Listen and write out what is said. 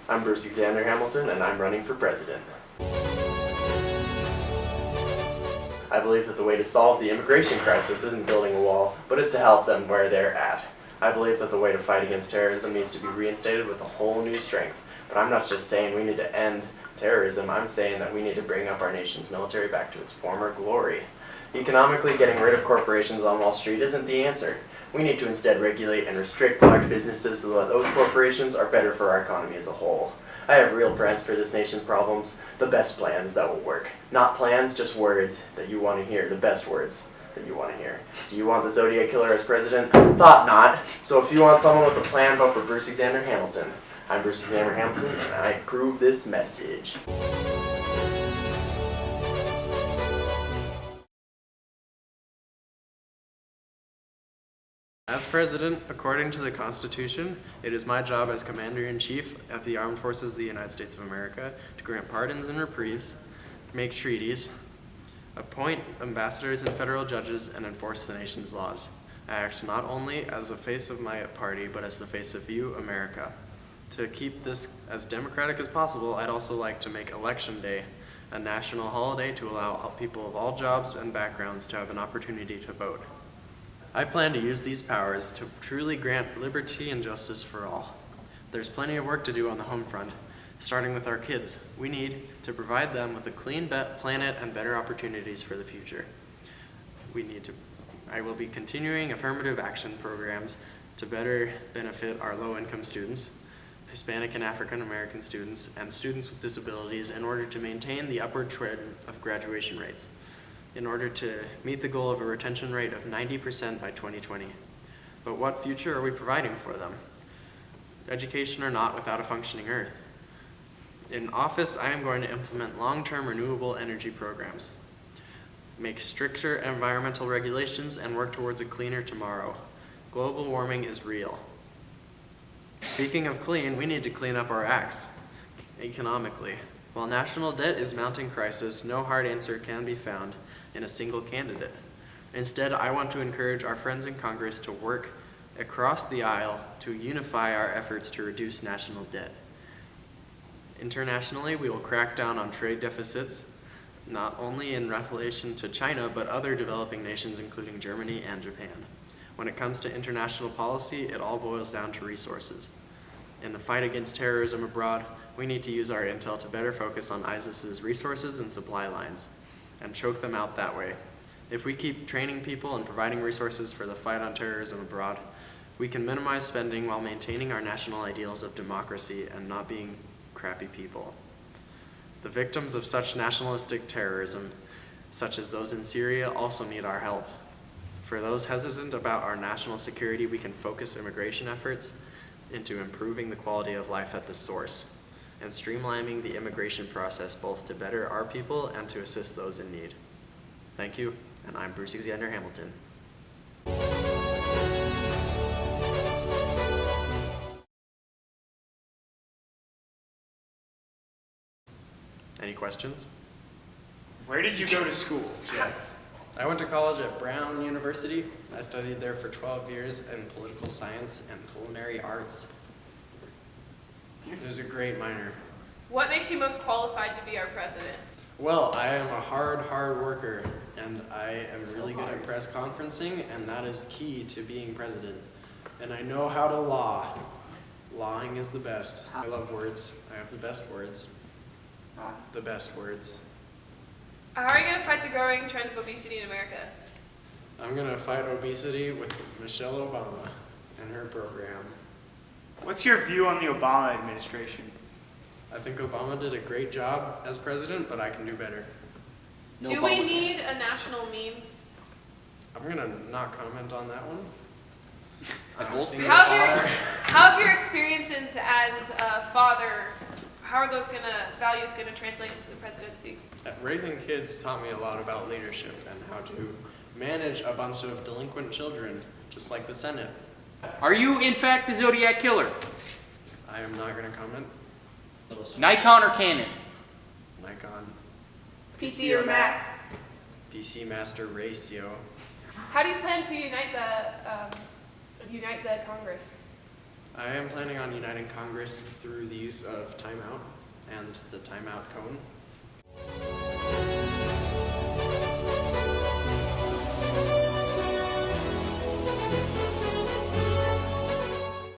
I'm Brucexander Hamilton, and I'm running for president. I believe that the way to solve the immigration crisis isn't building a wall, but is to help them where they're at. I believe that the way to fight against terrorism needs to be reinstated with a whole new strength. But I'm not just saying we need to end terrorism, I'm saying that we need to bring up our nation's military back to its former glory. Economically, getting rid of corporations on Wall Street isn't the answer. We need to instead regulate and restrict large businesses so that those corporations are better for our economy as a whole. I have real plans for this nation's problems, the best plans that will work. Not plans, just words that you want to hear, the best words that you want to hear. Do you want the Zodiac Killer as president? Thought not. So if you want someone with a plan, vote for Brucexander Hamilton. I'm Brucexander Hamilton, and I approve this message. As President, according to the Constitution, it is my job as Commander-in-Chief of the Armed Forces of the United States of America to grant pardons and reprieves, make treaties, appoint ambassadors and federal judges, and enforce the nation's laws. I act not only as the face of my party, but as the face of you, America. To keep this as democratic as possible, I'd also like to make Election Day a national holiday to allow people of all jobs and backgrounds to have an opportunity to vote. I plan to use these powers to truly grant liberty and justice for all. There's plenty of work to do on the home front, starting with our kids. We need to provide them with a clean planet and better opportunities for the future. I will be continuing affirmative action programs to better benefit our low-income students, Hispanic and African American students, and students with disabilities in order to maintain the upward trend of graduation rates, in order to meet the goal of a retention rate of 90% by 2020. But what future are we providing for them? Education or not without a functioning Earth. In office, I am going to implement long-term renewable energy programs, make stricter environmental regulations, and work towards a cleaner tomorrow. Global warming is real. Speaking of clean, we need to clean up our acts economically. While national debt is mounting crisis, no hard answer can be found in a single candidate. Instead, I want to encourage our friends in Congress to work across the aisle to unify our efforts to reduce national debt. Internationally, we will crack down on trade deficits, not only in relation to China, but other developing nations, including Germany and Japan. When it comes to international policy, it all boils down to resources. In the fight against terrorism abroad, we need to use our intel to better focus on ISIS's resources and supply lines, and choke them out that way. If we keep training people and providing resources for the fight on terrorism abroad, we can minimize spending while maintaining our national ideals of democracy and not being crappy people. The victims of such nationalistic terrorism, such as those in Syria, also need our help. For those hesitant about our national security, we can focus immigration efforts into improving the quality of life at the source and streamlining the immigration process both to better our people and to assist those in need. Thank you, and I'm Brucexander Hamilton. Any questions? Where did you go to school, Jeff? I went to college at Brown University. I studied there for 12 years in political science and culinary arts. It was a great minor. What makes you most qualified to be our president? Well, I am a hard worker, and I am really good at press conferencing, and that is key to being president. And I know how to law. Lawing is the best. I love words. I have the best words. The best words. How are you going to fight the growing trend of obesity in America? I'm going to fight obesity with Michelle Obama and her program. What's your view on the Obama administration? I think Obama did a great job as president, but I can do better. Do we need a national meme? I'm going to not comment on that one. How have your experiences as a father, how are those values going to translate into the presidency? Raising kids taught me a lot about leadership and how to manage a bunch of delinquent children, just like the Senate. Are you, in fact, the Zodiac Killer? I am not going to comment. Nikon or Canon? Nikon. PC or Mac? PC Master Ratio. How do you plan to unite the Congress? I am planning on uniting Congress through the use of timeout and the timeout cone.